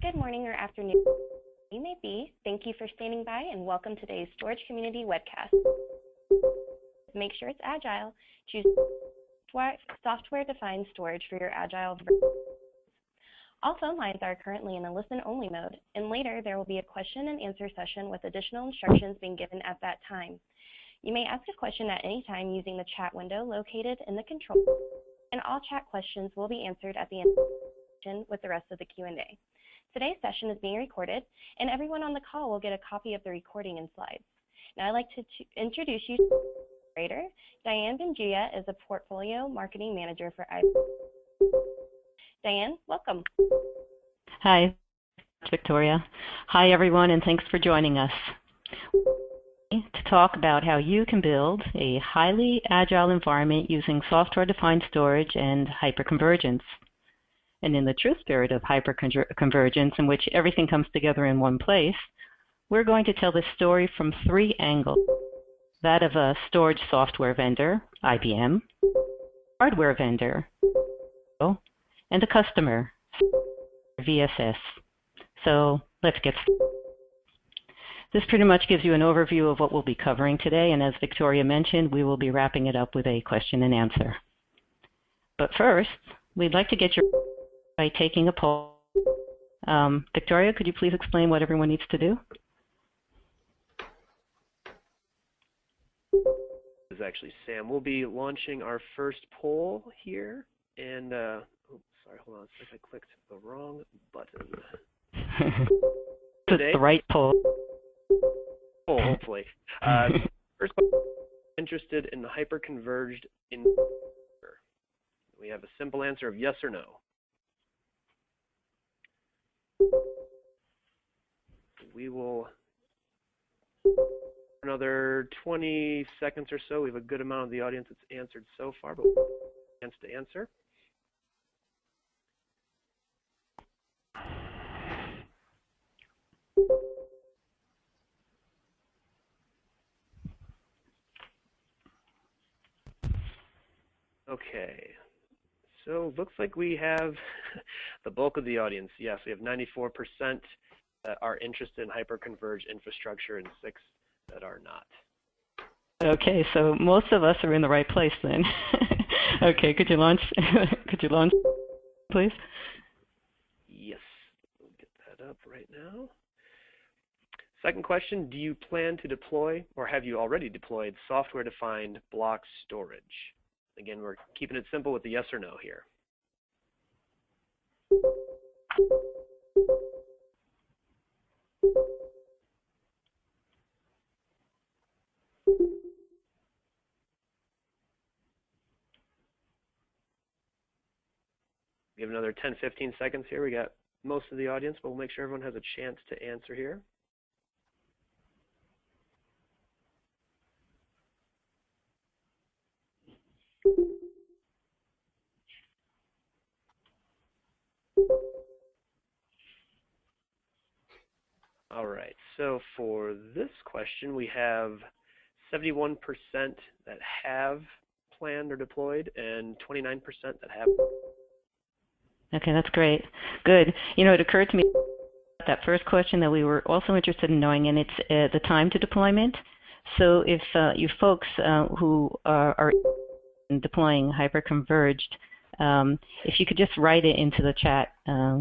Good morning or afternoon you may be. Thank you for standing by and welcome to today's Storage Community webcast. Make sure it's Agile. Choose software-defined storage for your Agile. All phone lines are currently in a listen-only mode, and later there will be a question and answer session with additional instructions being given at that time. You may ask a question at any time using the chat window located in the control, and all chat questions will be answered at the end with the rest of the Q&A. Today's session is being recorded, and everyone on the call will get a copy of the recording and slides. Now I'd like to introduce you to the moderator. Diane Bengia is a Portfolio Marketing Manager for IBM. Diane, welcome. Hi, Victoria. Hi, everyone, and thanks for joining us to talk about how you can build a highly agile environment using software-defined storage and hyperconvergence. And in the true spirit of hyperconvergence, in which everything comes together in one place, we're going to tell this story from three angles: that of a storage software vendor, IBM, hardware vendor, and a customer, VSS. So let's get started. This pretty much gives you an overview of what we'll be covering today, and as Victoria mentioned, we will be wrapping it up with a question and answer. But first, we'd like to get your by taking a poll. Victoria, could you please explain what everyone needs to do? This is actually Sam. We'll be launching our first poll here, and oops, sorry, hold on. It's like I clicked the wrong button. It's the right poll. Oh, hopefully. First question, interested in the hyperconverged in. We have a simple answer of yes or no. We will another 20 seconds or so. We have a good amount of the audience that's answered so far, but chance to answer. Okay, so looks like we have the bulk of the audience. Yes, we have 94% that are interested in hyperconverged infrastructure and 6 that are not. Okay, so most of us are in the right place then. Okay, could you launch, please? Yes, we'll get that up right now. Second question, do you plan to deploy or have you already deployed software-defined block storage? Again, we're keeping it simple with the yes or no here. We have another 10, 15 seconds here. We got most of the audience, but we'll make sure everyone has a chance to answer here. All right, so for this question, we have 71% that have planned or deployed and 29% that have. Okay, that's great. Good. You know, it occurred to me that first question that we were also interested in knowing, and it's the time to deployment. So if you folks who are deploying hyperconverged, if you could just write it into the chat,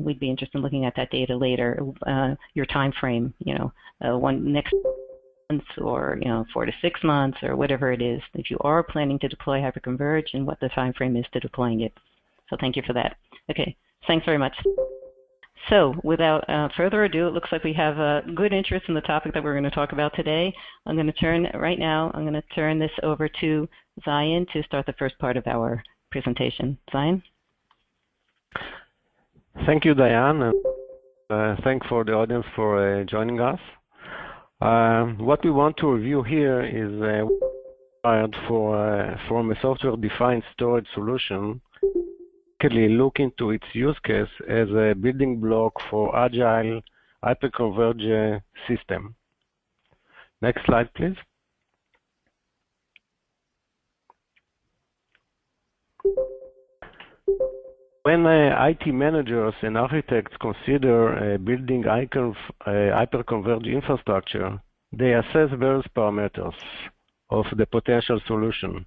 we'd be interested in looking at that data later. Your time frame, one next month, or 4 to 6 months, or whatever it is. If you are planning to deploy hyperconverged, and what the time frame is to deploying it. So thank you for that. Okay, thanks very much. So without further ado, it looks like we have a good interest in the topic that we're going to talk about today. I'm going to turn this over to Zion to start the first part of our presentation. Zion? Thank you, Diane, and thanks for the audience for joining us. What we want to review here is from a software-defined storage solution, look into its use case as a building block for agile hyperconverged system. Next slide, please. When IT managers and architects consider building hyperconverged infrastructure, they assess various parameters of the potential solution.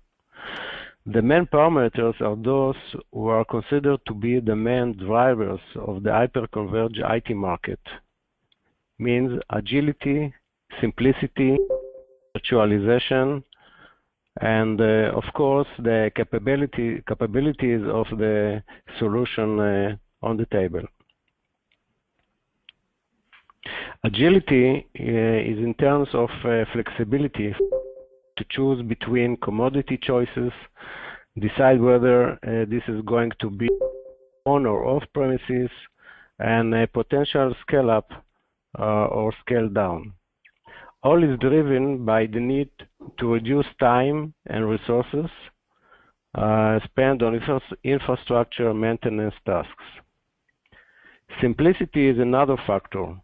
The main parameters are those who are considered to be the main drivers of the hyperconverged IT market. Means agility, simplicity, virtualization, and of course the capabilities of the solution on the table. Agility is in terms of flexibility to choose between commodity choices, decide whether this is going to be on or off premises, and a potential scale up or scale down. All is driven by the need to reduce time and resources spent on infrastructure maintenance tasks. Simplicity is another factor.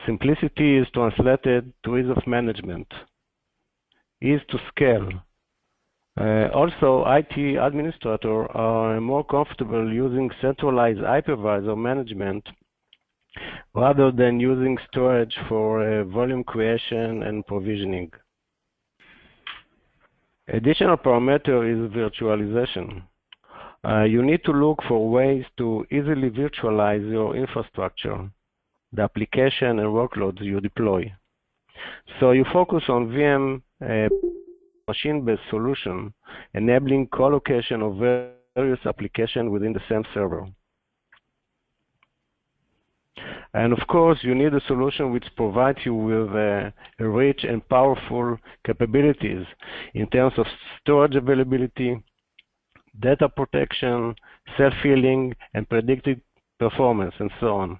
Simplicity is translated to ease of management, ease to scale. Also, IT administrators are more comfortable using centralized hypervisor management rather than using storage for volume creation and provisioning. Additional parameter is virtualization. You need to look for ways to easily virtualize your infrastructure, the application and workloads you deploy. So you focus on VM machine-based solution, enabling co-location of various applications within the same server. And of course, you need a solution which provides you with rich and powerful capabilities in terms of storage availability, data protection, self-healing, and predictive performance, and so on.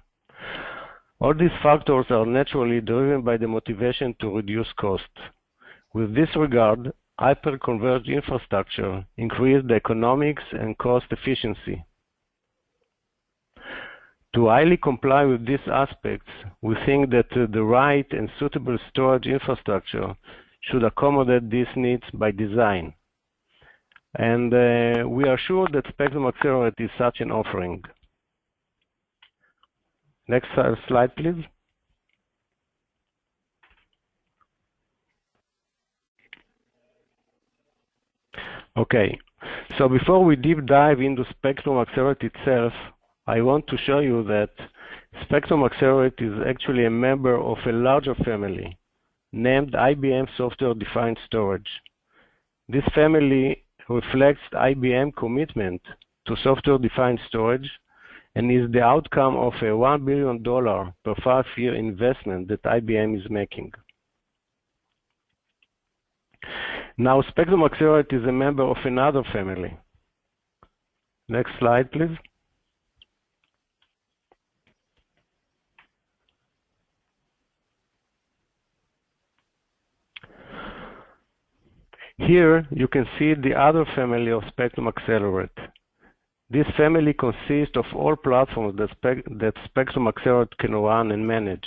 All these factors are naturally driven by the motivation to reduce cost. With this regard, hyperconverged infrastructure increases the economics and cost efficiency. To highly comply with these aspects, we think that the right and suitable storage infrastructure should accommodate these needs by design. And we are sure that Spectrum Accelerate is such an offering. Next slide, please. Okay, so before we deep dive into Spectrum Accelerate itself, I want to show you that Spectrum Accelerate is actually a member of a larger family named IBM Software-Defined Storage. This family reflects IBM commitment to software-defined storage and is the outcome of a $1 billion per 5-year investment that IBM is making. Now, Spectrum Accelerate is a member of another family. Next slide, please. Here, you can see the other family of Spectrum Accelerate. This family consists of all platforms that Spectrum Accelerate can run and manage.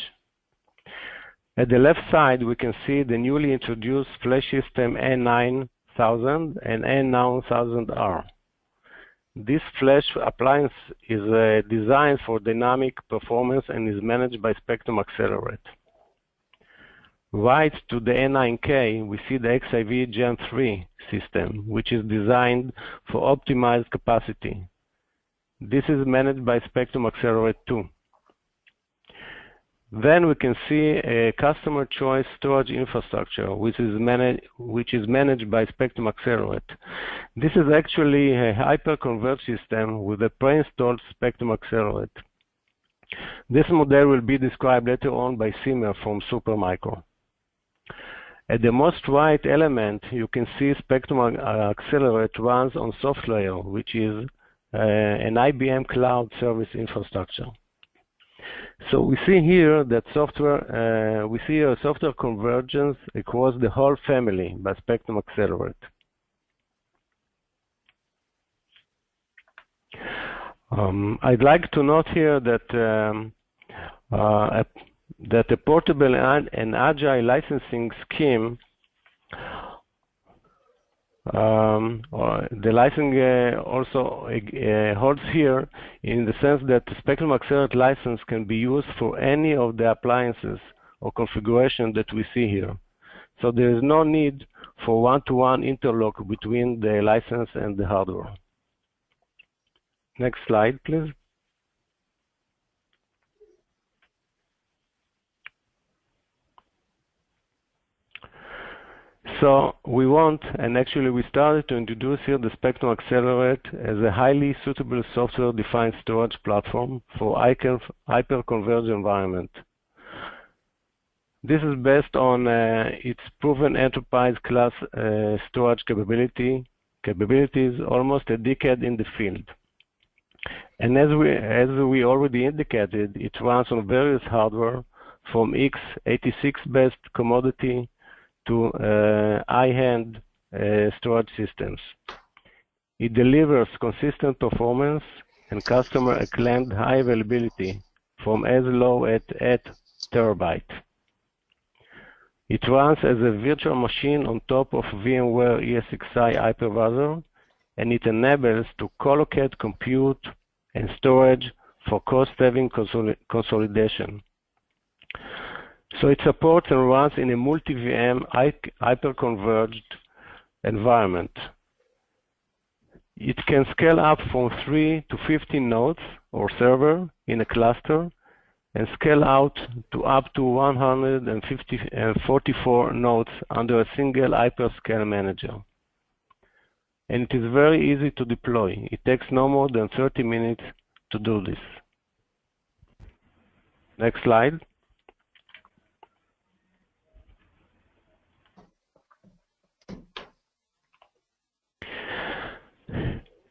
At the left side, we can see the newly introduced flash system N9000 and N9000R. This flash appliance is designed for dynamic performance and is managed by Spectrum Accelerate. Right to the N9K, we see the XIV Gen 3 system, which is designed for optimized capacity. This is managed by Spectrum Accelerate 2. Then we can see a customer choice storage infrastructure, which is managed by Spectrum Accelerate. This is actually a hyperconverged system with a pre-installed Spectrum Accelerate. This model will be described later on by Simer from Supermicro. At the most right element, you can see Spectrum Accelerate runs on SoftLayer, which is an IBM cloud service infrastructure. So we see here that software convergence across the whole family by Spectrum Accelerate. I'd like to note here that a portable and agile licensing scheme The licensing also holds here in the sense that the Spectrum Accelerate license can be used for any of the appliances or configuration that we see here. So there is no need for one-to-one interlock between the license and the hardware. Next slide, please. So we want, and actually we started to introduce here the Spectrum Accelerate as a highly suitable software-defined storage platform for hyperconverged environment. This is based on its proven enterprise-class storage capabilities, almost a decade in the field. And as we already indicated, it runs on various hardware from x86-based commodity to high-end storage systems. It delivers consistent performance and customer-acclaimed high availability from as low as 8 terabytes. It runs as a virtual machine on top of VMware ESXi hypervisor, and it enables to collocate compute and storage for cost-saving consolidation. So it supports and runs in a multi-VM hyperconverged environment. It can scale up from 3 to 15 nodes or server in a cluster and scale out to up to 144 nodes under a single hyperscale manager. And it is very easy to deploy. It takes no more than 30 minutes to do this. Next slide.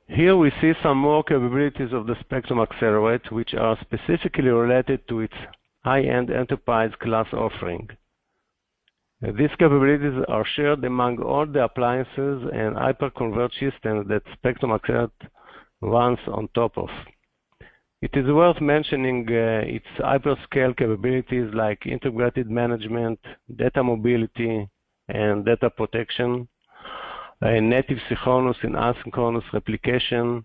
Here we see some more capabilities of the Spectrum Accelerate, which are specifically related to its high-end enterprise class offering. These capabilities are shared among all the appliances and hyperconverged systems that Spectrum Accelerate runs on top of. It is worth mentioning its hyperscale capabilities like integrated management, data mobility, and data protection, native synchronous and asynchronous replication,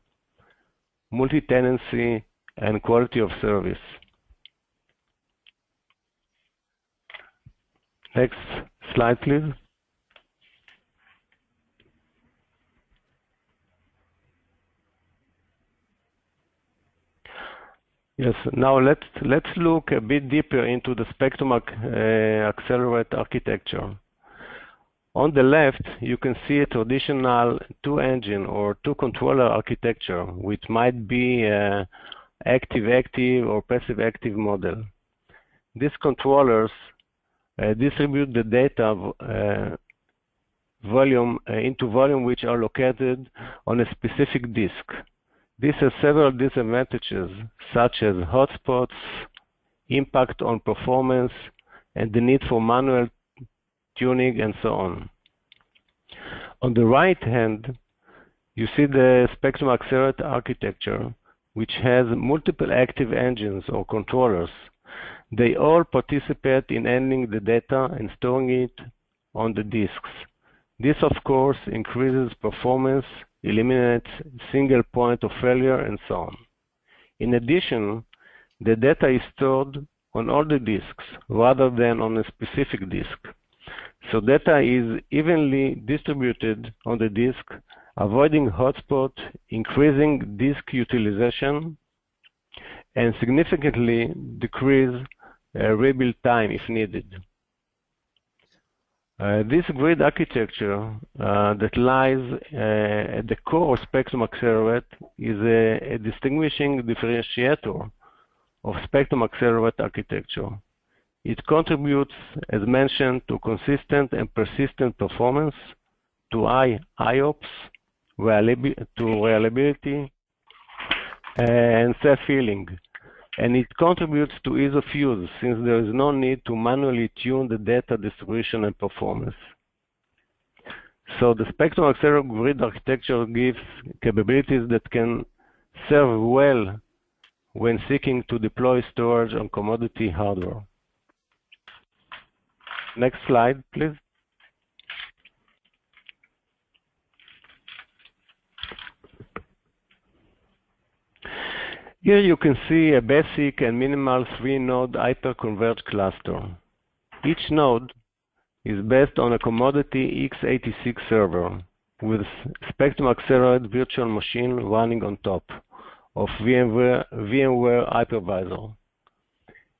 multi-tenancy, and quality of service. Next slide, please. Yes, now let's look a bit deeper into the Spectrum Accelerate architecture. On the left, you can see a traditional two-engine or two-controller architecture, which might be active-active or passive-active model. These controllers distribute the data into volume which are located on a specific disk. This has several disadvantages, such as hotspots, impact on performance, and the need for manual tuning, and so on. On the right hand, you see the Spectrum Accelerate architecture, which has multiple active engines or controllers. They all participate in handling the data and storing it on the disks. This, of course, increases performance, eliminates single point of failure, and so on. In addition, the data is stored on all the disks rather than on a specific disk. So data is evenly distributed on the disk, avoiding hotspot, increasing disk utilization, and significantly decrease rebuild time if needed. This grid architecture that lies at the core of Spectrum Accelerate is a distinguishing differentiator of Spectrum Accelerate architecture. It contributes, as mentioned, to consistent and persistent performance, to high IOPS, to reliability, and self-healing. And it contributes to ease of use, since there is no need to manually tune the data distribution and performance. So the Spectrum Accelerate grid architecture gives capabilities that can serve well when seeking to deploy storage on commodity hardware. Next slide, please. Here you can see a basic and minimal 3-node hyperconverged cluster. Each node is based on a commodity x86 server with Spectrum Accelerate virtual machine running on top of VMware hypervisor.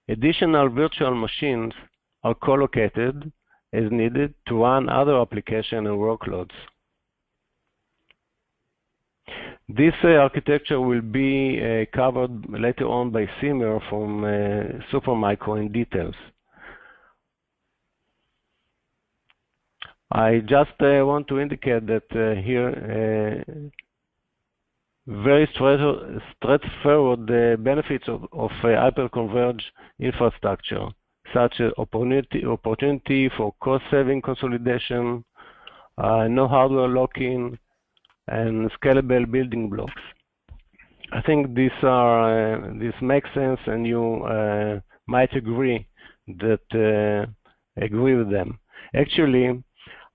Additional virtual machines are co-located as needed to run other applications and workloads. This architecture will be covered later on by Simer from Supermicro in details. I just want to indicate that here very straightforward benefits of hyperconverged infrastructure, such as opportunity for cost-saving consolidation, no hardware lock-in, and scalable building blocks. I think this makes sense, and you might agree with them. Actually,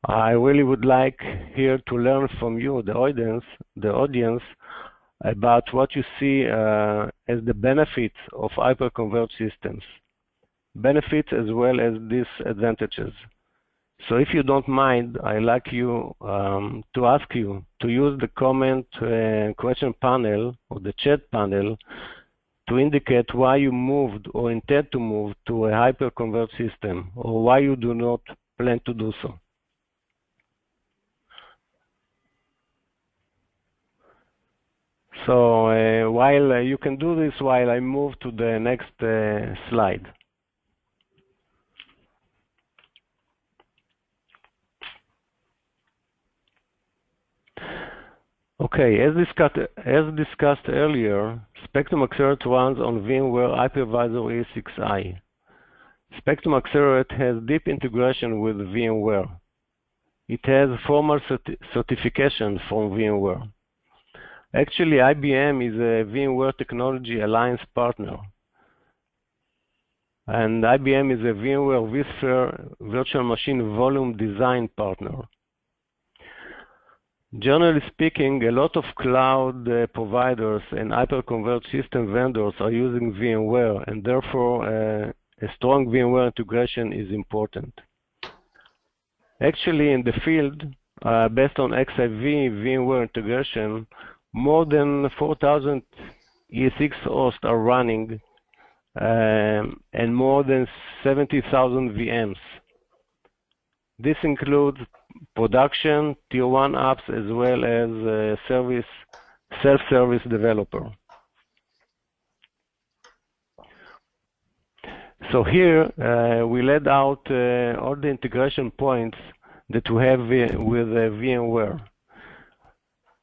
I really would like here to learn from you, the audience, about what you see as the benefits of hyperconverged systems, benefits as well as disadvantages. So if you don't mind, I'd like you to ask you to use the comment question panel or the chat panel to indicate why you moved or intend to move to a hyperconverged system, or why you do not plan to do so. So while you can do this while I move to the next slide. Okay, as discussed earlier, Spectrum Accelerate runs on VMware Hypervisor ESXi. Spectrum Accelerate has deep integration with VMware. It has formal certification from VMware. Actually, IBM is a VMware Technology Alliance partner, and IBM is a VMware vSphere virtual machine volume design partner. Generally speaking, a lot of cloud providers and hyperconverged system vendors are using VMware, and therefore a strong VMware integration is important. Actually, in the field, based on XIV VMware integration, more than 4,000 ESX hosts are running, and more than 70,000 VMs. This includes production, tier 1 apps, as well as self-service developer. So here we laid out all the integration points that we have with VMware.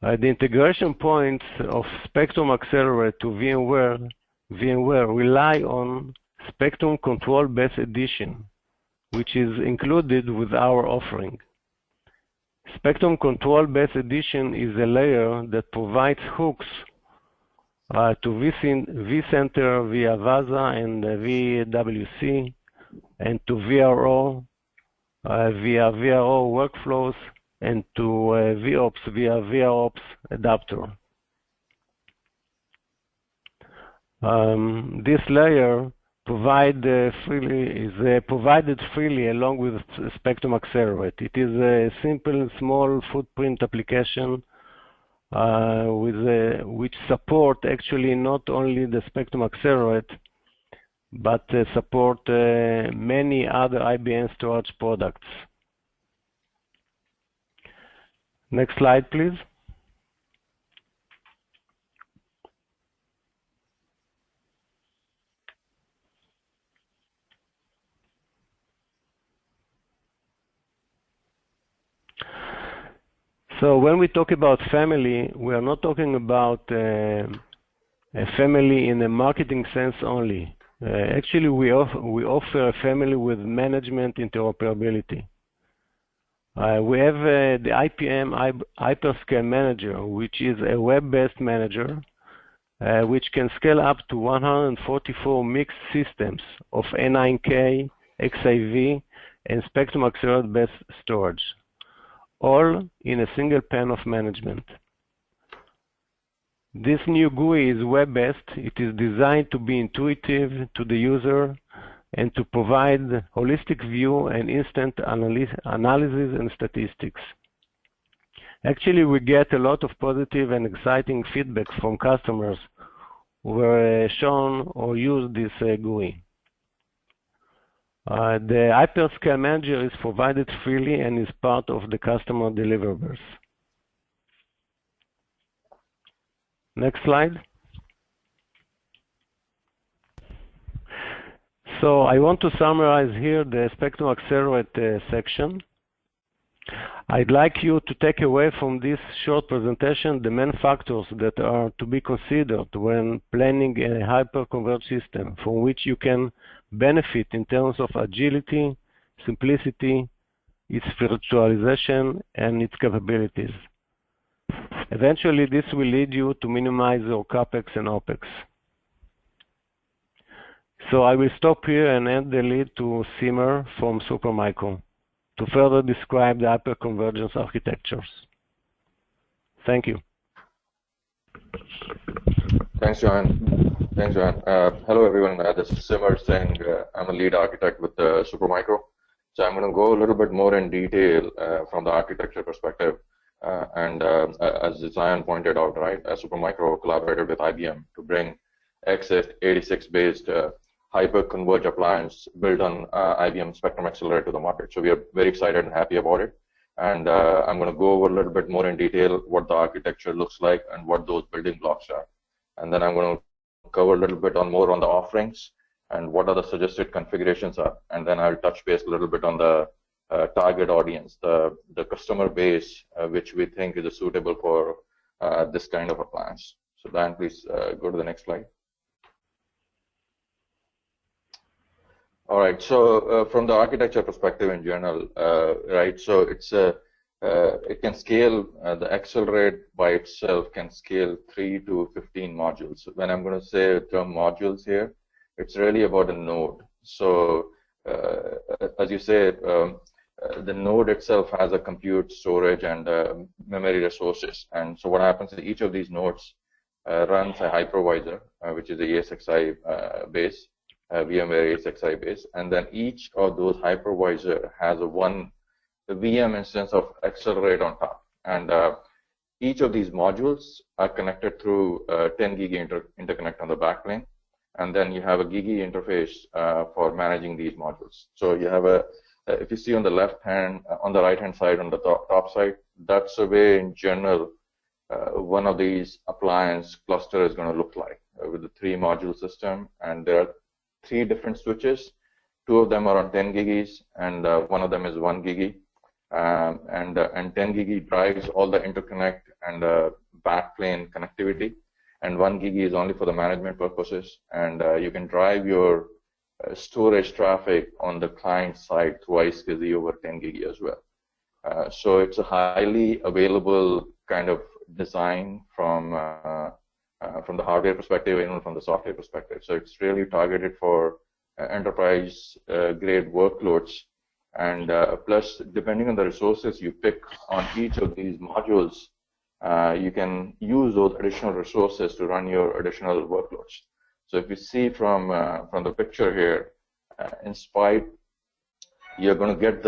The integration points of Spectrum Accelerate to VMware rely on Spectrum Control Base Edition, which is included with our offering. Spectrum Control Base Edition is a layer that provides hooks to vCenter via VASA and VWC, and to VRO via VRO workflows, and to VOps via VROps adapter. This layer is provided freely along with Spectrum Accelerate. It is a simple, small footprint application which support actually not only the Spectrum Accelerate, but support many other IBM storage products. Next slide, please. So when we talk about family, we are not talking about a family in a marketing sense only. Actually, we offer a family with management interoperability. We have the IBM Hyperscale Manager, which is a web-based manager, which can scale up to 144 mixed systems of N9K, XIV, and Spectrum Accelerate-based storage, all in a single pane of management. This new GUI is web-based. It is designed to be intuitive to the user and to provide holistic view and instant analysis and statistics. Actually, we get a lot of positive and exciting feedback from customers who were shown or used this GUI. The Hyperscale Manager is provided freely and is part of the customer deliverables. Next slide. So I want to summarize here the Spectrum Accelerate section. I'd like you to take away from this short presentation the main factors that are to be considered when planning a hyperconverged system from which you can benefit in terms of agility, simplicity, its virtualization, and its capabilities. Eventually, this will lead you to minimize your CapEx and OpEx. So I will stop here and hand the lead to Simmer from Supermicro to further describe the hyperconvergence architectures. Thank you. Thanks, Johan. Hello, everyone. This is Simmer saying I'm a lead architect with Supermicro. So I'm going to go a little bit more in detail from the architecture perspective. As Zion pointed out, right, Supermicro collaborated with IBM to bring x86-based hyper-converged appliance built on IBM Spectrum Accelerate to the market. So we are very excited and happy about it. And I'm going to go over a little bit more in detail what the architecture looks like and what those building blocks are. And then I'm going to cover a little bit more on the offerings and what are the suggested configurations are. And then I'll touch base a little bit on the target audience, the customer base, which we think is suitable for this kind of appliance. So Dan, please go to the next slide. All right, so from the architecture perspective in general, right, so it can scale, the Accelerate by itself can scale 3 to 15 modules. When I'm going to say the term modules here, it's really about a node. So as you say, the node itself has a compute, storage, and memory resources. And so what happens is each of these nodes runs a hypervisor, which is a ESXi base. VMware ESXi base, and then each of those hypervisor has one VM instance of Accelerate on top. And each of these modules are connected through 10 gig interconnect on the backplane, and then you have a gigi interface for managing these modules. So you have if you see on the left hand, on the right hand side, on the top side, that's the way in general one of these appliance cluster is going to look like with the 3 module system, and there are 3 different switches. 2 of them are on 10 gigis, and one of them is 1 gigi. And 10 gigi drives all the interconnect and backplane connectivity, and 1 gigi is only for the management purposes. And you can drive your storage traffic on the client side twice gigi over 10 gigi as well. So it's a highly available kind of design from the hardware perspective, even from the software perspective. So it's really targeted for enterprise grade workloads. And plus, depending on the resources you pick on each of these modules, you can use those additional resources to run your additional workloads. So if you see from the picture here, in Spite, you're going to get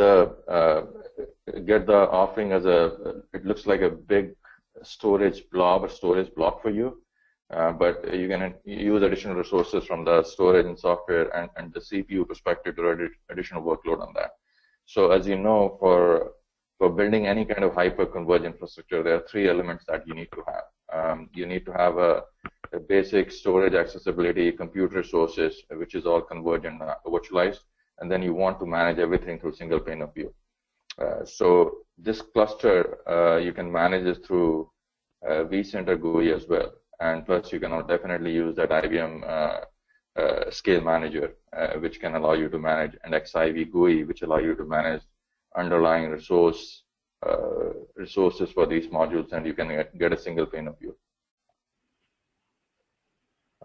the offering as it looks like a big storage blob for you. But you can use additional resources from the storage and software and the CPU perspective to run additional workload on that. So as you know, for building any kind of hyper-converged infrastructure, there are 3 elements that you need to have. You need to have a basic storage accessibility, compute resources, which is all converged and virtualized, and then you want to manage everything through single pane of view. So this cluster, you can manage this through vCenter GUI as well. And plus, you can definitely use that IBM Scale Manager, which can allow you to manage, and XIV GUI, which allow you to manage underlying resources for these modules, and you can get a single pane of view.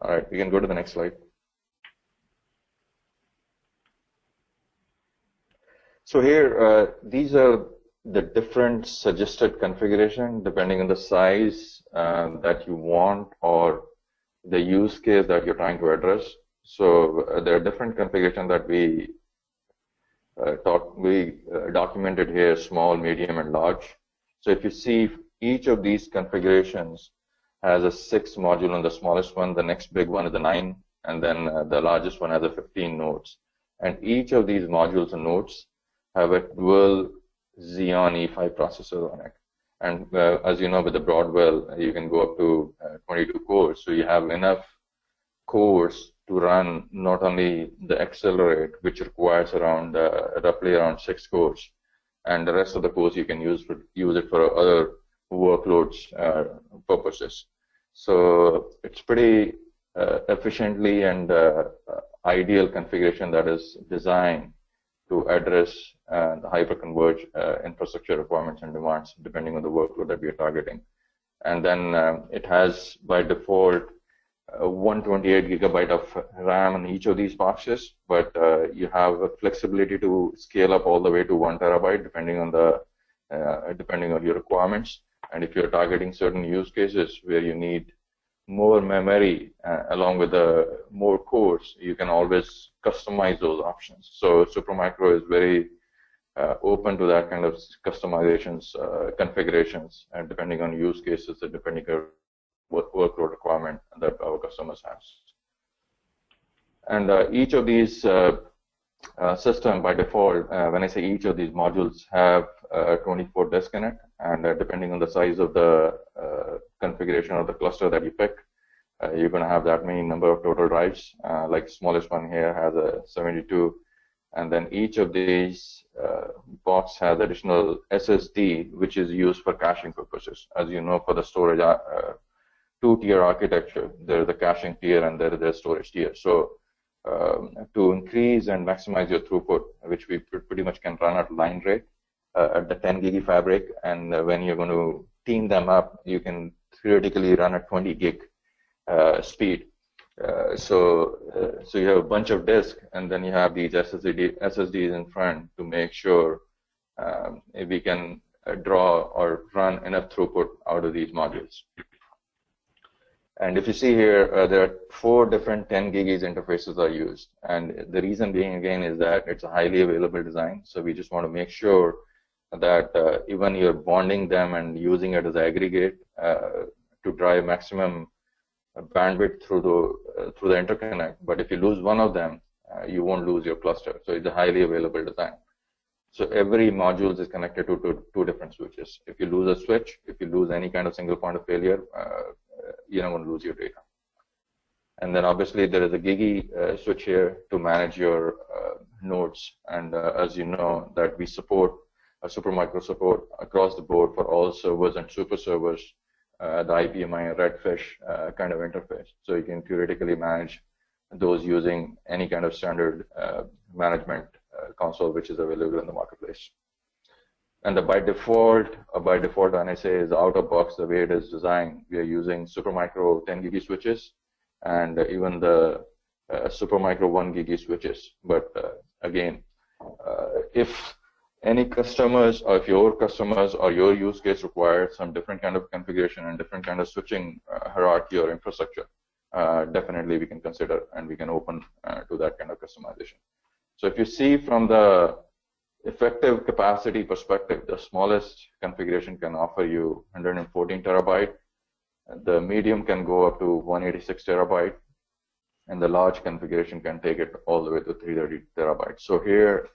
All right, we can go to the next slide. So here, these are the different suggested configuration depending on the size that you want or the use case that you're trying to address. So there are different configurations that we documented here: small, medium, and large. So if you see, each of these configurations has a 6 module on the smallest one, the next big one is the 9, and then the largest one has a 15 nodes. And each of these modules and nodes have a dual Xeon E5 processor on it. And as you know, with the Broadwell, you can go up to 22 cores. So you have enough cores to run not only the Accelerate, which requires around roughly around 6 cores, and the rest of the cores you can use it for other workloads purposes. So it's pretty efficiently and ideal configuration that is designed to address the hyperconverged infrastructure requirements and demands depending on the workload that we are targeting. And then it has by default 128 gigabyte of RAM in each of these boxes, but you have a flexibility to scale up all the way to 1 terabyte depending on your requirements. And if you're targeting certain use cases where you need more memory along with more cores, you can always customize those options. So Supermicro is very open to that kind of customizations, configurations, and depending on use cases and depending on workload requirement that our customers have. And each of these system by default, when I say each of these modules have 24 disks in it, and depending on the size of the configuration of the cluster that you pick, you're going to have that many number of total drives. Like smallest one here has a 72, and then each of these box has additional SSD, which is used for caching purposes. As you know, for the storage two-tier architecture, there is a caching tier and there is a storage tier. So to increase and maximize your throughput, which we pretty much can run at line rate at the 10 gig fabric, and when you're going to team them up, you can theoretically run at 20 gig speed. So you have a bunch of disks, and then you have these SSDs in front to make sure we can draw or run enough throughput out of these modules. And if you see here, there are 4 different 10 gig interfaces are used. And the reason being, again, is that it's a highly available design. So we just want to make sure that even you're bonding them and using it as aggregate to drive maximum bandwidth through the interconnect. But if you lose one of them, you won't lose your cluster. So it's a highly available design. So every module is connected to 2 different switches. If you lose a switch, if you lose any kind of single point of failure, you're not going to lose your data. And then obviously there is a Gigi switch here to manage your nodes. And as you know, that we support Supermicro support across the board for all servers and super servers, the IBM Redfish kind of interface. So you can theoretically manage those using any kind of standard management console which is available in the marketplace. And by default, NSA is out of box the way it is designed. We are using Supermicro 10 gig switches and even the Supermicro 1 gig switches. But again, if any customers or if your customers or your use case requires some different kind of configuration and different kind of switching hierarchy or infrastructure, definitely we can consider and we can open to that kind of customization. So if you see from the effective capacity perspective, the smallest configuration can offer you 114 terabyte. The medium can go up to 186 terabyte, and the large configuration can take it all the way to 330 terabytes. So here,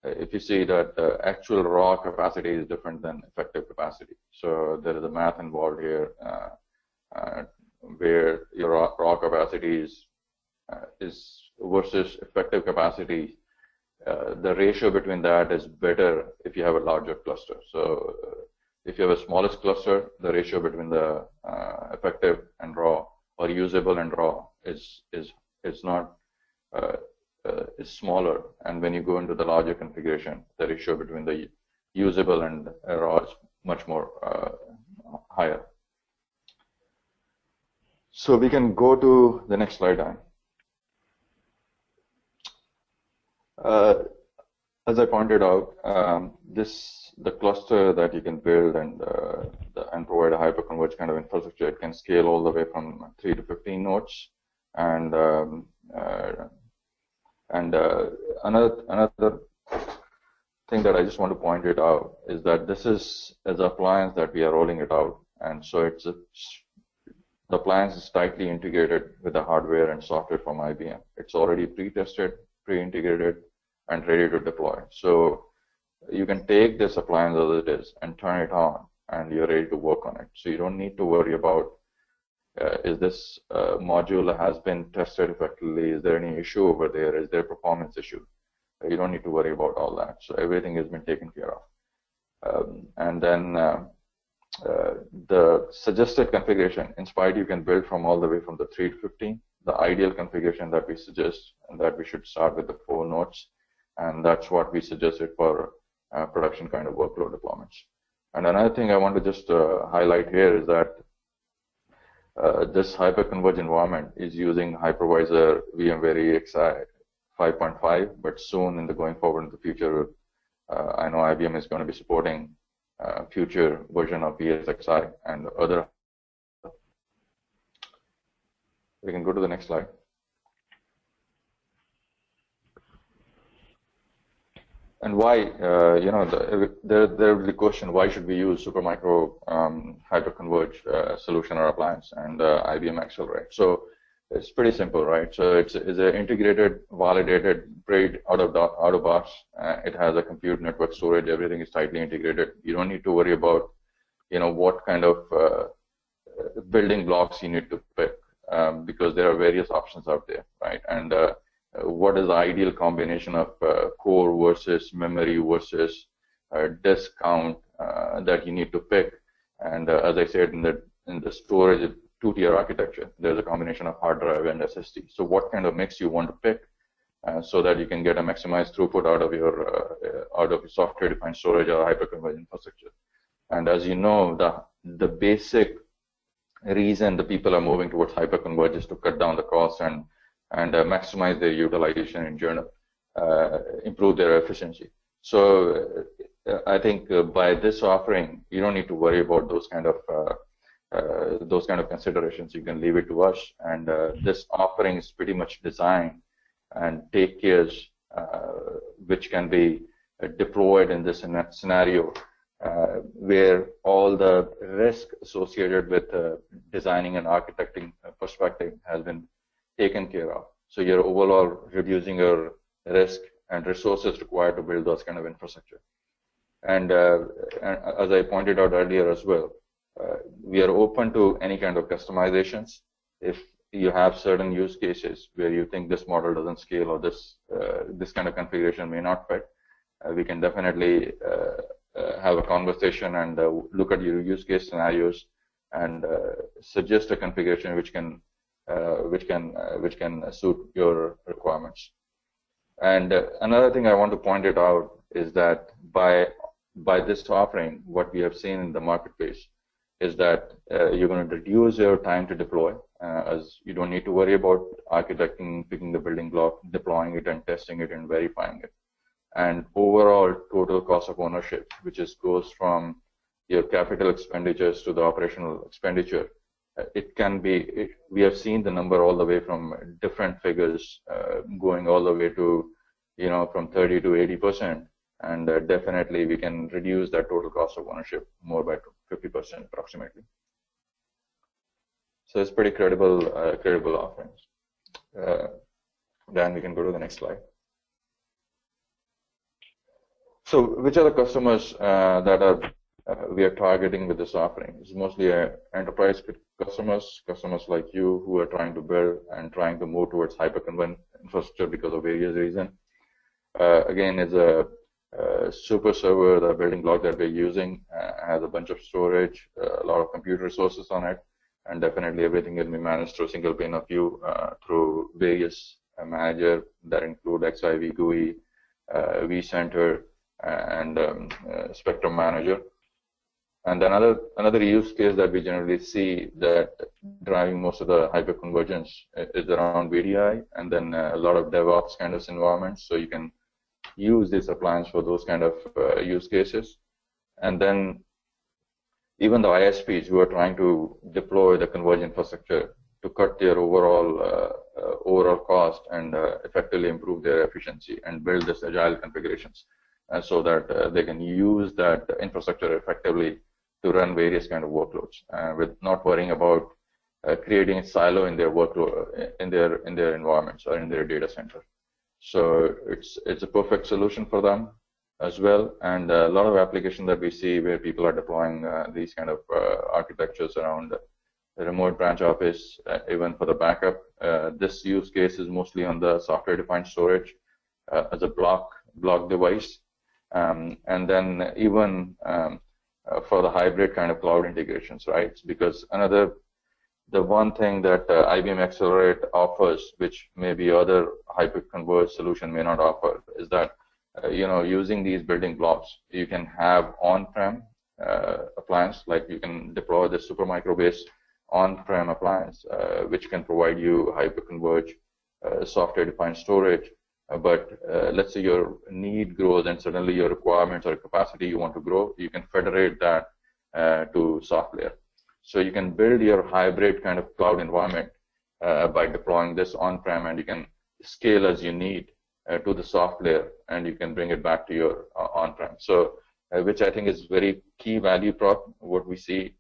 if you see that the actual raw capacity is different than effective capacity. So there is a math involved here where your raw capacity is versus effective capacity. The ratio between that is better if you have a larger cluster. So if you have a smallest cluster, the ratio between the effective and raw or usable and raw is smaller. And when you go into the larger configuration, the ratio between the usable and raw is much more higher. So we can go to the next slide, Dan. As I pointed out, this the cluster that you can build and provide a hyperconverged kind of infrastructure. It can scale all the way from 3 to 15 nodes, and another thing that I just want to point it out is that this is as an appliance that we are rolling it out, and so the appliance is tightly integrated with the hardware and software from IBM. It's already pre-tested, pre-integrated, and ready to deploy. So you can take this appliance as it is and turn it on, and you're ready to work on it. So you don't need to worry about is this module has been tested effectively? Is there any issue over there? Is there a performance issue? You don't need to worry about all that. So everything has been taken care of. And then the suggested configuration, in spite you can build from all the way from the 3 to 15. The ideal configuration that we suggest, and that we should start with the 4 nodes, and that's what we suggested for production kind of workload deployments. And another thing I want to just highlight here is that this hyperconverged environment is using hypervisor VMware-EXI 5.5, but soon in the going forward in the future, I know IBM is going to be supporting future version of ESXi and other. We can go to the next slide. And why, there will be the question, why should we use Supermicro hyperconverged solution or appliance and IBM Accelerate? So it's pretty simple, right? So it's an integrated, validated, braid out of box. It has a compute, network, storage. Everything is tightly integrated. You don't need to worry about, what kind of building blocks you need to pick because there are various options out there, right? And what is the ideal combination of core versus memory versus disk count that you need to pick? And as I said, in the storage 2-tier architecture, there's a combination of hard drive and SSD. So what kind of mix you want to pick so that you can get a maximized throughput out of your software-defined storage or hyperconverged infrastructure. And as you know, the basic reason the people are moving towards hyperconverged is to cut down the cost and maximize their utilization in general, improve their efficiency. So I think by this offering, you don't need to worry about those kind of considerations. You can leave it to us, and this offering is pretty much designed and take cares which can be deployed in this scenario where all the risk associated with designing and architecting perspective has been taken care of. So you're overall reducing your risk and resources required to build those kind of infrastructure. And as I pointed out earlier as well, we are open to any kind of customizations. If you have certain use cases where you think this model doesn't scale or this kind of configuration may not fit, we can definitely have a conversation and look at your use case scenarios and suggest a configuration which can suit your requirements. And another thing I want to point it out is that by this offering, what we have seen in the marketplace is that you're going to reduce your time to deploy, as you don't need to worry about architecting, picking the building block, deploying it, and testing it and verifying it. And overall total cost of ownership, which goes from your capital expenditures to the operational expenditure, it can be, we have seen the number all the way from different figures going all the way to, from 30 to 80%. And definitely we can reduce that total cost of ownership more by 50% approximately. So it's pretty credible offerings. Dan, we can go to the next slide. So which are the customers that we are targeting with this offering? It's mostly enterprise customers like you who are trying to build and trying to move towards hyperconverged infrastructure because of various reasons. Again, it's a super server, the building block that we're using has a bunch of storage, a lot of compute resources on it, and definitely everything will be managed through a single pane of view through various manager that include XIV, GUI, vCenter, and Spectrum Manager. And another use case that we generally see that driving most of the hyperconvergence is around VDI, and then a lot of DevOps kind of environments. So you can use this appliance for those kind of use cases. And then even the ISPs who are trying to deploy the converged infrastructure to cut their overall cost and effectively improve their efficiency and build this agile configurations so that they can use that infrastructure effectively to run various kind of workloads with not worrying about creating a silo in their workload in their environments or in their data center. So it's a perfect solution for them as well, and a lot of applications that we see where people are deploying these kind of architectures around the remote branch office, even for the backup. This use case is mostly on the software-defined storage as a block device, and then even for the hybrid kind of cloud integrations, right? Because the one thing that IBM Accelerate offers, which maybe other hyperconverged solution may not offer, is that using these building blocks, you can have on-prem appliance, like you can deploy the Supermicro-based on-prem appliance, which can provide you hyperconverged software-defined storage. But let's say your need grows and suddenly your requirements or capacity you want to grow, you can federate that to software. So you can build your hybrid kind of cloud environment by deploying this on-prem, and you can scale as you need to the software, and you can bring it back to your on-prem. So, which I think is very key value prop, what we see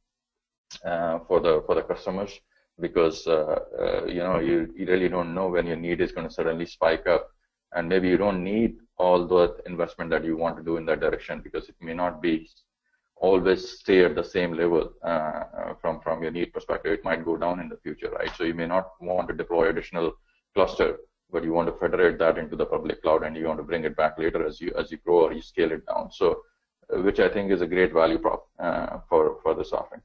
for the customers, because you really don't know when your need is going to suddenly spike up, and maybe you don't need all the investment that you want to do in that direction, because it may not be always stay at the same level from your need perspective. It might go down in the future, right? So you may not want to deploy additional cluster, but you want to federate that into the public cloud, and you want to bring it back later as you grow or you scale it down. So, which I think is a great value prop for this offering.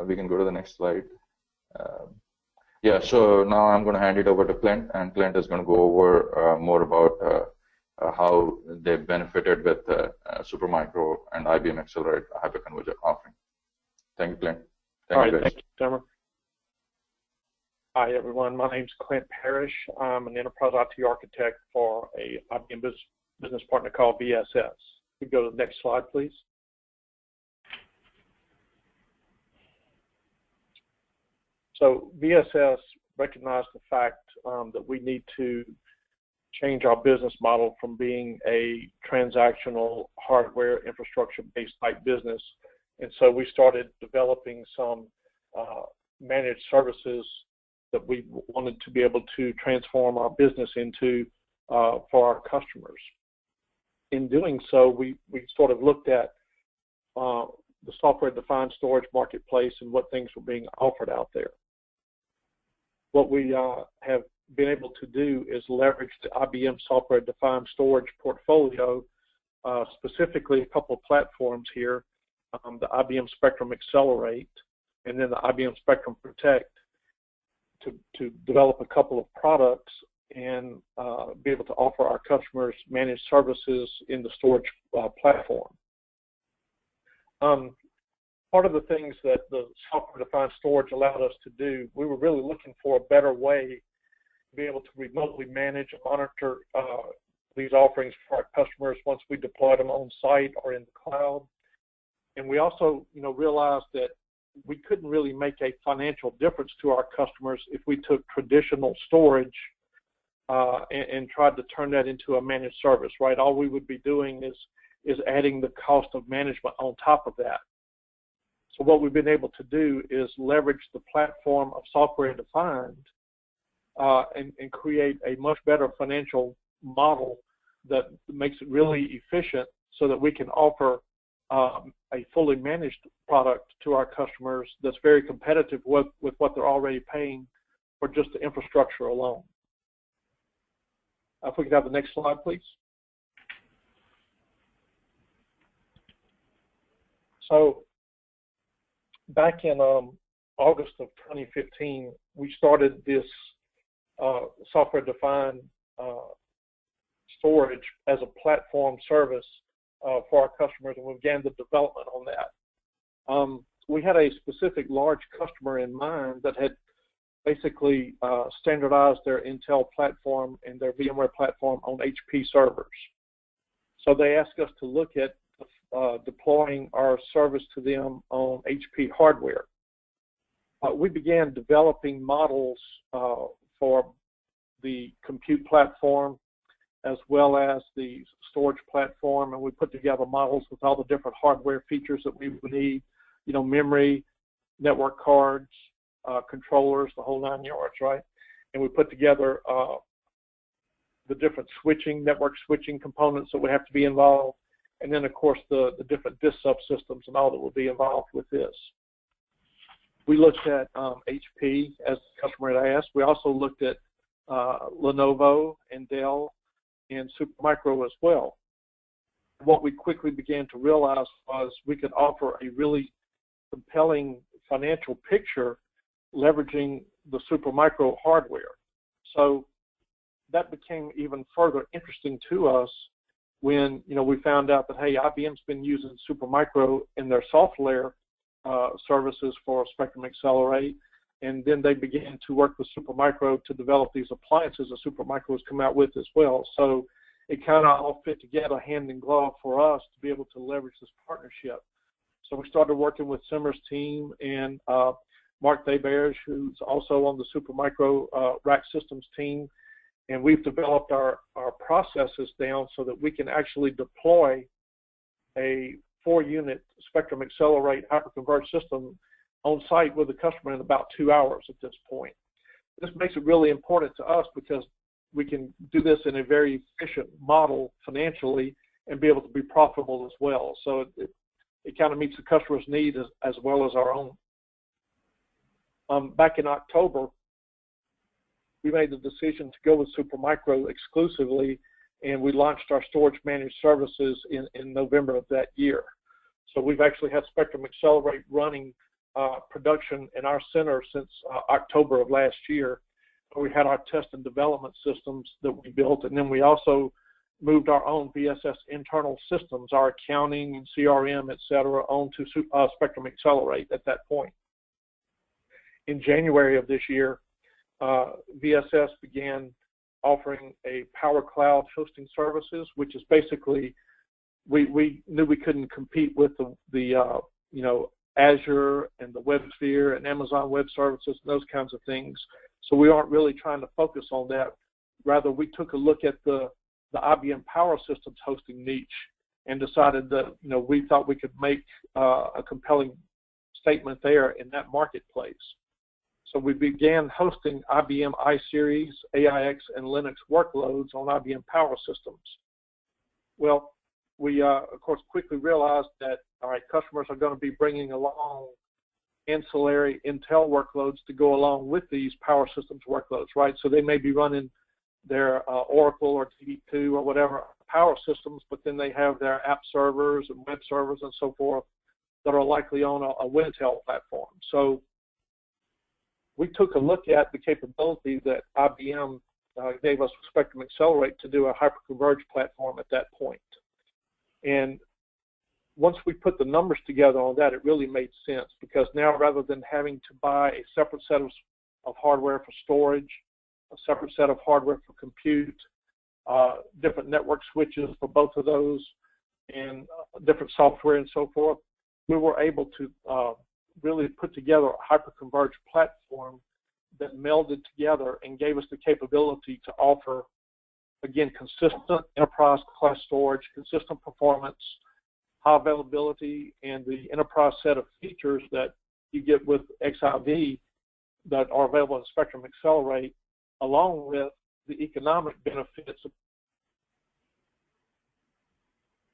We can go to the next slide. Yeah, so now I'm going to hand it over to Clint, and Clint is going to go over more about how they benefited with Supermicro and IBM Accelerate hyperconverged offering. Thank you, Clint. Thank you, Timur. Hi, everyone. My name is Clint Parrish. I'm an enterprise IT architect for a IBM business partner called VSS. We go to the next slide, please. So VSS recognized the fact that we need to change our business model from being a transactional hardware infrastructure-based type business. And so we started developing some managed services that we wanted to be able to transform our business into for our customers. In doing so, we sort of looked at the software-defined storage marketplace and what things were being offered out there. What we have been able to do is leverage the IBM software-defined storage portfolio, specifically a couple of platforms here, the IBM Spectrum Accelerate and then the IBM Spectrum Protect, to develop a couple of products and be able to offer our customers managed services in the storage platform. Part of the things that the software-defined storage allowed us to do, we were really looking for a better way to be able to remotely manage and monitor these offerings for our customers once we deployed them on site or in the cloud. And we also, realized that we couldn't really make a financial difference to our customers if we took traditional storage and tried to turn that into a managed service, right? All we would be doing is adding the cost of management on top of that. So what we've been able to do is leverage the platform of software-defined and create a much better financial model that makes it really efficient so that we can offer a fully managed product to our customers that's very competitive with what they're already paying for just the infrastructure alone. If we could have the next slide, please. So back in August of 2015, we started this software-defined storage as a platform service for our customers, and we began the development on that. We had a specific large customer in mind that had basically standardized their Intel platform and their VMware platform on HP servers. So they asked us to look at deploying our service to them on HP hardware. We began developing models for the compute platform as well as the storage platform, and we put together models with all the different hardware features that we would need, you know, memory, network cards, controllers, the whole 9 yards, right? And we put together the different network switching components that would have to be involved, and then, of course, the different disk subsystems and all that would be involved with this. We looked at HP, as the customer had asked. We also looked at Lenovo and Dell and Supermicro as well. What we quickly began to realize was we could offer a really compelling financial picture leveraging the Supermicro hardware. So that became even further interesting to us when, you know, we found out that, hey, IBM's been using Supermicro in their software services for Spectrum Accelerate, and then they began to work with Supermicro to develop these appliances that Supermicro has come out with as well. So it kind of all fit together hand in glove for us to be able to leverage this partnership. So we started working with Simmer's team and Mark Theberge, who's also on the Supermicro rack systems team, and we've developed our processes down so that we can actually deploy a 4-unit Spectrum Accelerate hyperconverged system on site with the customer in about 2 hours at this point. This makes it really important to us because we can do this in a very efficient model financially and be able to be profitable as well. So it kind of meets the customer's need as well as our own. Back in October, we made the decision to go with Supermicro exclusively, and we launched our storage managed services in November of that year. So we've actually had Spectrum Accelerate running production in our center since October of last year. We had our test and development systems that we built, and then we also moved our own VSS internal systems, our accounting and CRM, et cetera, onto Spectrum Accelerate at that point. In January of this year, VSS began offering a Power Cloud hosting services, which is basically, we knew we couldn't compete with the you know, Azure and the WebSphere and Amazon Web Services and those kinds of things. So we aren't really trying to focus on that. Rather, we took a look at the IBM Power Systems hosting niche and decided that, you know, we thought we could make a compelling statement there in that marketplace. So we began hosting IBM iSeries, AIX, and Linux workloads on IBM Power Systems. Well, we, of course, quickly realized that, all right, customers are going to be bringing along ancillary Intel workloads to go along with these Power Systems workloads, right? So they may be running their Oracle or DB2 or whatever Power Systems, but then they have their app servers and web servers and so forth that are likely on a Wintel platform. So we took a look at the capability that IBM gave us Spectrum Accelerate to do a hyperconverged platform at that point. And once we put the numbers together on that, it really made sense, because now rather than having to buy a separate set of hardware for storage, a separate set of hardware for compute, different network switches for both of those, and different software and so forth, we were able to really put together a hyperconverged platform that melded together and gave us the capability to offer, again, consistent enterprise class storage, consistent performance, high availability, and the enterprise set of features that you get with XIV that are available in Spectrum Accelerate, along with the economic benefits of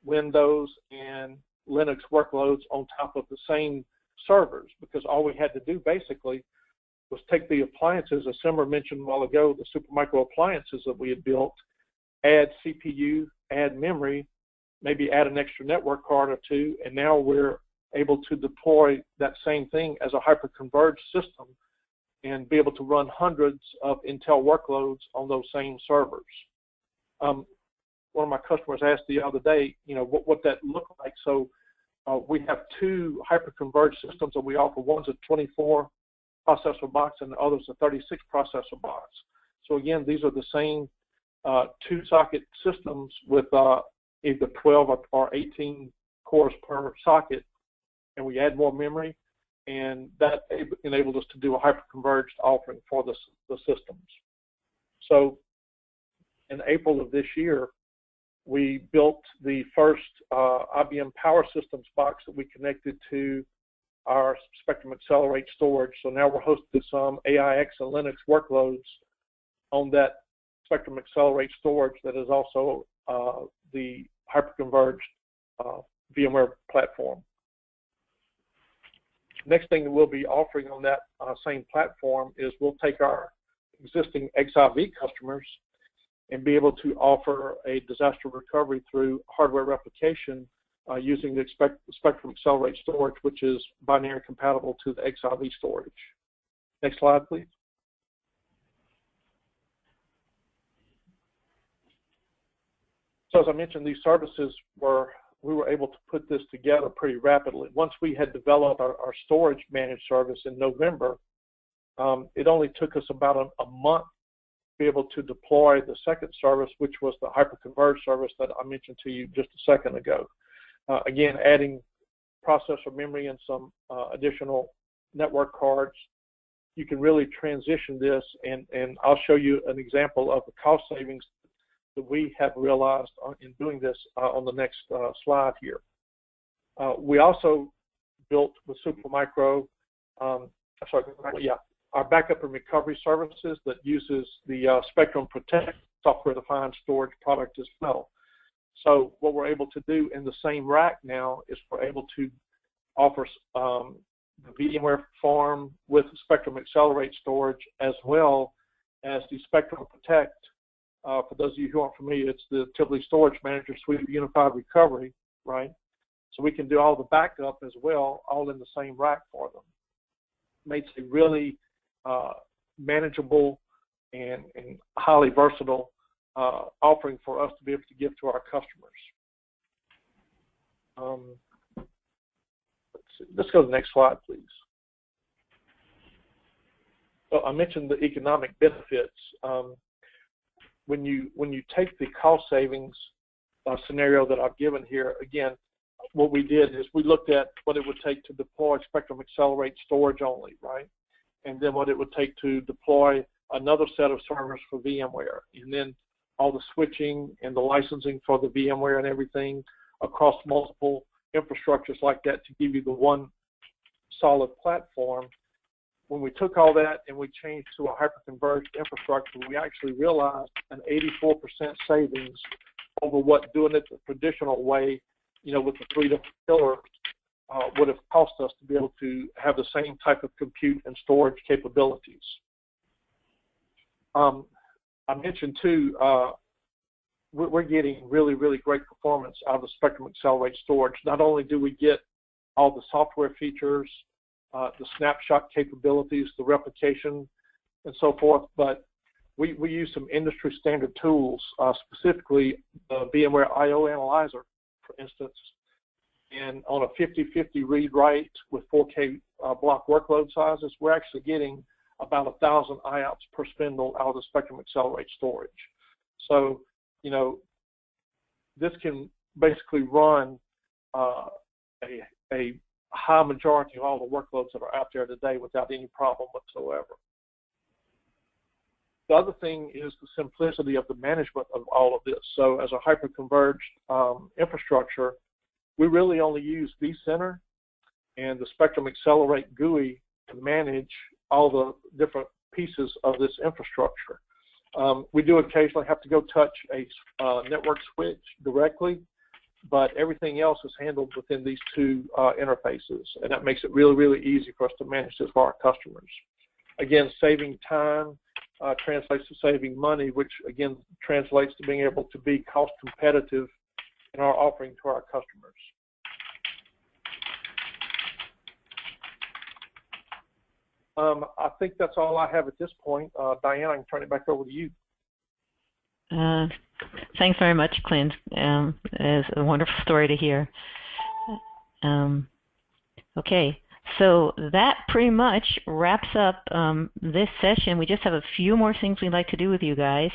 Windows and Linux workloads on top of the same servers, because all we had to do basically was take the appliances, as Simmer mentioned a while ago, the Supermicro appliances that we had built, add CPU, add memory, maybe add an extra network card or two, and now we're able to deploy that same thing as a hyperconverged system and be able to run hundreds of Intel workloads on those same servers. One of my customers asked the other day, you know, what that looked like. So we have two hyperconverged systems that we offer. One's a 24 processor box and the other's a 36 processor box. So again, these are the same two socket systems with either 12 or 18 cores per socket, and we add more memory, and that enabled us to do a hyperconverged offering for the systems. So in April of this year, we built the first IBM Power Systems box that we connected to our Spectrum Accelerate storage. So now we're hosting some AIX and Linux workloads on that Spectrum Accelerate storage that is also the hyperconverged VMware platform. Next thing that we'll be offering on that same platform is we'll take our existing XIV customers and be able to offer a disaster recovery through hardware replication using the Spectrum Accelerate storage, which is binary compatible to the XIV storage. Next slide, please. So as I mentioned, these services we were able to put this together pretty rapidly. Once we had developed our storage managed service in November, it only took us about a month to be able to deploy the second service, which was the hyperconverged service that I mentioned to you just a second ago. Again, adding processor memory and some additional network cards, you can really transition this, and I'll show you an example of the cost savings that we have realized in doing this on the next slide here. We also built with Supermicro, our backup and recovery services that uses the Spectrum Protect software-defined storage product as well. So what we're able to do in the same rack now is we're able to offer the VMware farm with Spectrum Accelerate storage as well as the Spectrum Protect. For those of you who aren't familiar, it's the Tivoli Storage Manager Suite of Unified Recovery, right? So we can do all the backup as well, all in the same rack for them. Makes a really manageable and highly versatile offering for us to be able to give to our customers. Let's see. Let's go to the next slide, please. So I mentioned the economic benefits. When you take the cost savings scenario that I've given here, again, what we did is we looked at what it would take to deploy Spectrum Accelerate storage only, right? And then what it would take to deploy another set of servers for VMware, and then all the switching and the licensing for the VMware and everything across multiple infrastructures like that to give you the one solid platform. When we took all that and we changed to a hyperconverged infrastructure, we actually realized an 84% savings over what doing it the traditional way, with the 3 different pillars, would have cost us to be able to have the same type of compute and storage capabilities. I mentioned too, we're getting really, really great performance out of the Spectrum Accelerate storage. Not only do we get all the software features, the snapshot capabilities, the replication, and so forth, but we use some industry standard tools, specifically the VMware I/O Analyzer, for instance, and on a 50/50 read-write with 4K block workload sizes, we're actually getting about 1,000 IOPS per spindle out of the Spectrum Accelerate storage. So, this can basically run a high majority of all the workloads that are out there today without any problem whatsoever. The other thing is the simplicity of the management of all of this. So as a hyperconverged infrastructure, we really only use vCenter and the Spectrum Accelerate GUI to manage all the different pieces of this infrastructure. We do occasionally have to go touch a network switch directly, but everything else is handled within these two interfaces, and that makes it really, really easy for us to manage this for our customers. Again, saving time translates to saving money, which again translates to being able to be cost competitive in our offering to our customers. I think that's all I have at this point. Diane, I can turn it back over to you. Thanks very much, Clint. It's a wonderful story to hear. Okay, So that pretty much wraps up this session. We just have a few more things we'd like to do with you guys.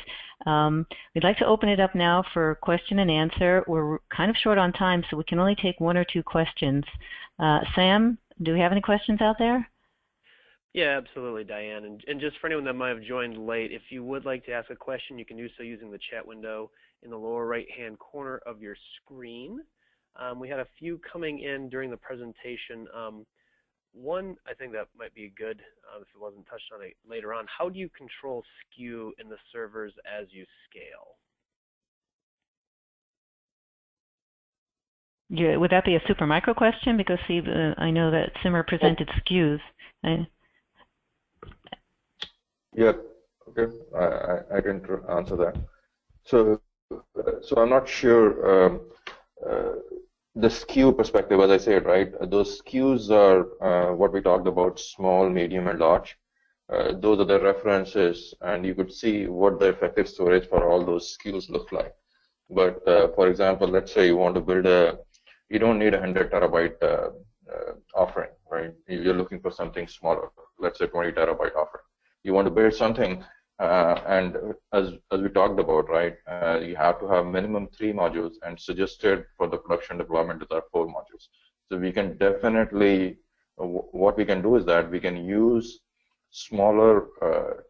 We'd like to open it up now for question and answer. We're kind of short on time, so we can only take 1 or 2 questions. Sam, do we have any questions out there? Yeah, absolutely, Diane. And just for anyone that might have joined late, if you would like to ask a question, you can do so using the chat window in the lower right-hand corner of your screen. We had a few coming in during the presentation. One, I think that might be good if it wasn't touched on it later on. How do you control skew in the servers as you scale? Yeah, would that be a Supermicro question? Because see, I know that Simmer presented skews. Yeah, okay, I can answer that. So I'm not sure the skew perspective, as I said, right? Those skews are what we talked about: small, medium, and large. Those are the references, and you could see what the effective storage for all those skews look like. But for example, let's say you want to build you don't need a 100 terabyte offering, right? You're looking for something smaller, let's say 20 terabyte offering. You want to build something, and as we talked about, right, you have to have minimum 3 modules, and suggested for the production deployment is 4 modules. So we can definitely, what we can do is that we can use smaller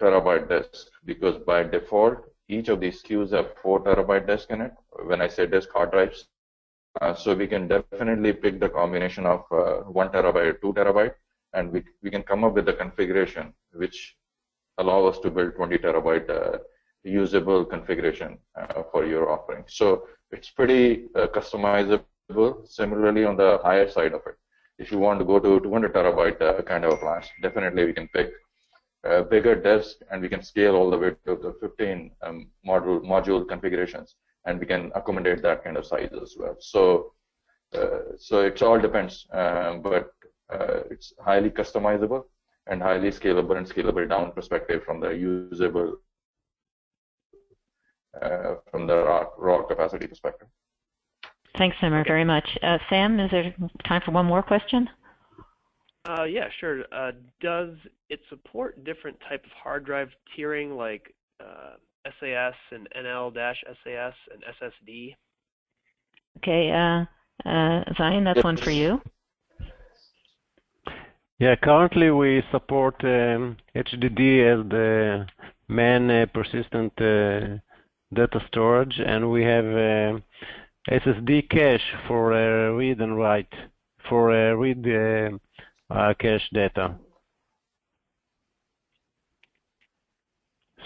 terabyte disks, because by default, each of these SKUs have 4 terabyte disk in it. When I say disk, hard drives. So we can definitely pick the combination of 1 terabyte or 2 terabyte, and we can come up with a configuration which allow us to build 20 terabyte usable configuration for your offering. So it's pretty customizable. Similarly, on the higher side of it, if you want to go to 200 terabyte kind of appliance, definitely we can pick a bigger disk, and we can scale all the way to the 15 module configurations, and we can accommodate that kind of size as well. So it all depends, but it's highly customizable and highly scalable, and scalable down perspective from the usable, from the raw capacity perspective. Thanks, Simmer, very much. Sam, is there time for one more question? Yeah, sure. Does it support different type of hard drive tiering, like SAS and NL-SAS and SSD? Okay, Zion, that's one for you. Yeah, currently we support HDD as the main persistent data storage, and we have SSD cache for read and write, for read cache data.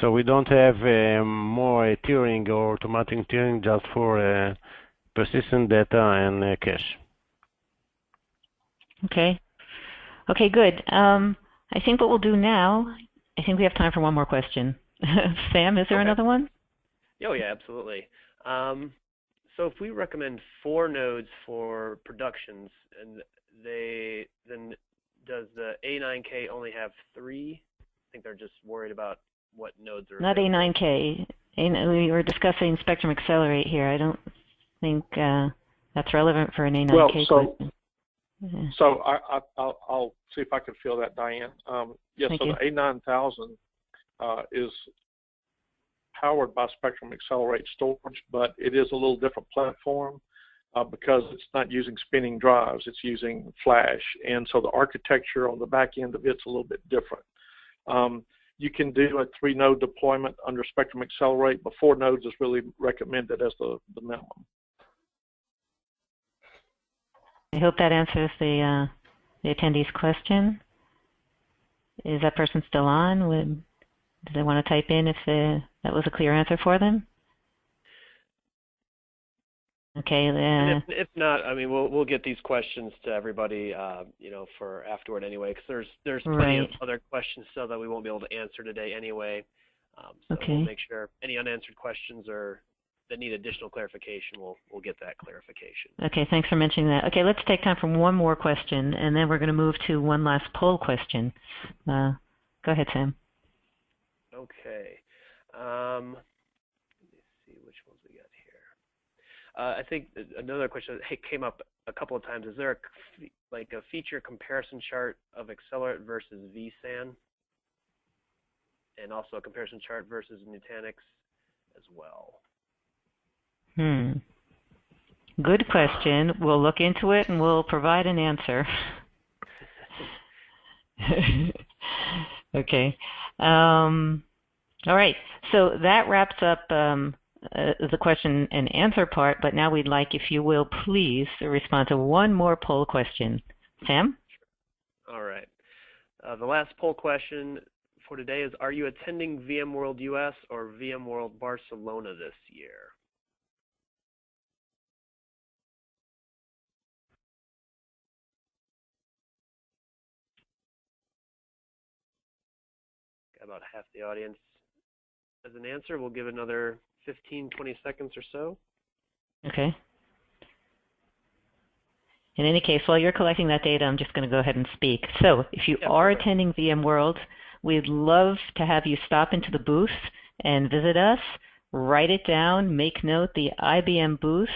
So we don't have more tiering or automatic tiering, just for persistent data and cache. Okay. Okay, good. I think what we'll do now, I think we have time for one more question. Sam, is there another one? Oh, yeah, absolutely. So if we recommend 4 nodes for productions, and then does the A9K only have 3? I think they're just worried about what nodes are Not available. A9K. We were discussing Spectrum Accelerate here. I don't think that's relevant for an A9K question. So I'll see if I can fill that, Diane. Yes, Thank so you. the A9000 is powered by Spectrum Accelerate storage, but it is a little different platform because it's not using spinning drives, it's using flash. And so the architecture on the back end of it's a little bit different. You can do a 3-node deployment under Spectrum Accelerate, but 4 nodes is really recommended as the minimum. I hope that answers the attendee's question. Is that person still on? Do they want to type in if that was a clear answer for them? Okay. If not, I mean, we'll get these questions to everybody, you know, for afterward anyway, because there's plenty of other questions still that we won't be able to answer today anyway. So we'll make sure any unanswered questions or that need additional clarification, we'll get that clarification. Okay, thanks for mentioning that. Okay, let's take time for one more question, and then we're going to move to one last poll question. Go ahead, Sam. Okay. Let me see which ones we got I think another question that came up a couple of times, is there a feature comparison chart of Accelerate versus vSAN? And also a comparison chart versus Nutanix as well. Good question. We'll look into it and we'll provide an answer. Okay. All right. So that wraps up the question and answer part, but now we'd like, if you will, please respond to one more poll question. Sam? All right. The last poll question for today is, are you attending VMworld US or VMworld Barcelona this year? Got about half the audience as an answer. We'll give another 15, 20 seconds or so. Okay. In any case, while you're collecting that data, I'm just going to go ahead and speak. So if you are attending VMworld, we'd love to have you stop into the booth and visit us. Write it down. Make note. The IBM booth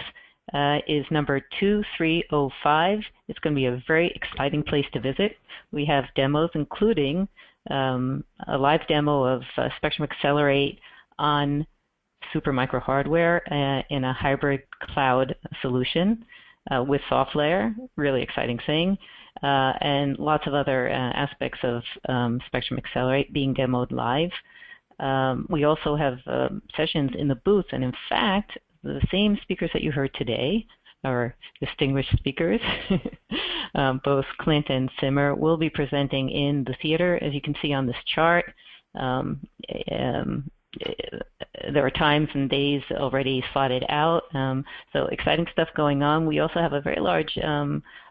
is number 2305. It's going to be a very exciting place to visit. We have demos, including a live demo of Spectrum Accelerate on Supermicro hardware in a hybrid cloud solution with SoftLayer. Really exciting thing. And lots of other aspects of Spectrum Accelerate being demoed live. We also have sessions in the booth, and in fact, the same speakers that you heard today, our distinguished speakers, both Clint and Simmer, will be presenting in the theater, as you can see on this chart. There are times and days already slotted out, so exciting stuff going on. We also have a very large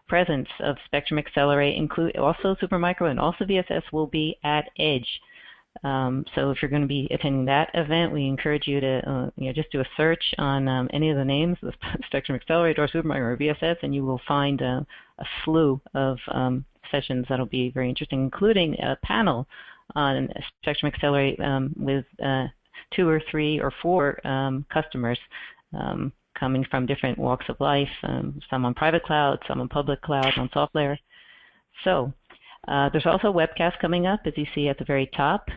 presence of Spectrum Accelerate, include also Supermicro and also VSS will be at Edge. So if you're going to be attending that event, we encourage you to just do a search on any of the names of Spectrum Accelerate or Supermicro or VSS, and you will find a slew of sessions that'll be very interesting, including a panel on Spectrum Accelerate with 2 or 3 or 4 customers coming from different walks of life, some on private cloud, some on public cloud, on SoftLayer. So there's also a webcast coming up, as you see at the very top,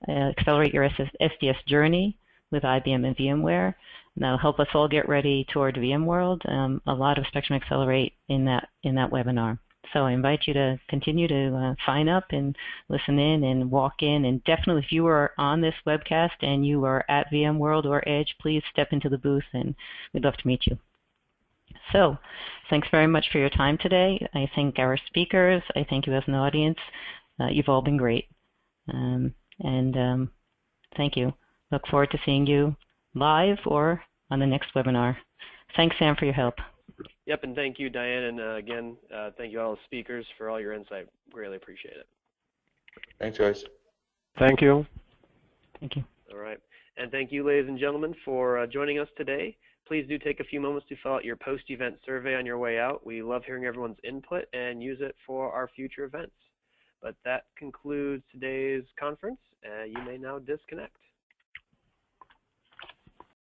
Accelerate Your SDS Journey with IBM and VMware. And that'll help us all get ready toward VMworld. A lot of Spectrum Accelerate in that webinar. So I invite you to continue to sign up and listen in and walk in. And definitely, if you are on this webcast and you are at VMworld or Edge, please step into the booth, and we'd love to meet you. So thanks very much for your time today. I thank our speakers. I thank you as an audience. You've all been great. Thank you. Look forward to seeing you live or on the next webinar. Thanks, Sam, for your help. Yep, and thank you, Diane. And again, thank you all the speakers for all your insight. Really appreciate it. Thanks, guys. Thank you. Thank you. All right. And thank you, ladies and gentlemen, for joining us today. Please do take a few moments to fill out your post-event survey on your way out. We love hearing everyone's input and use it for our future events. But that concludes today's conference. You may now disconnect.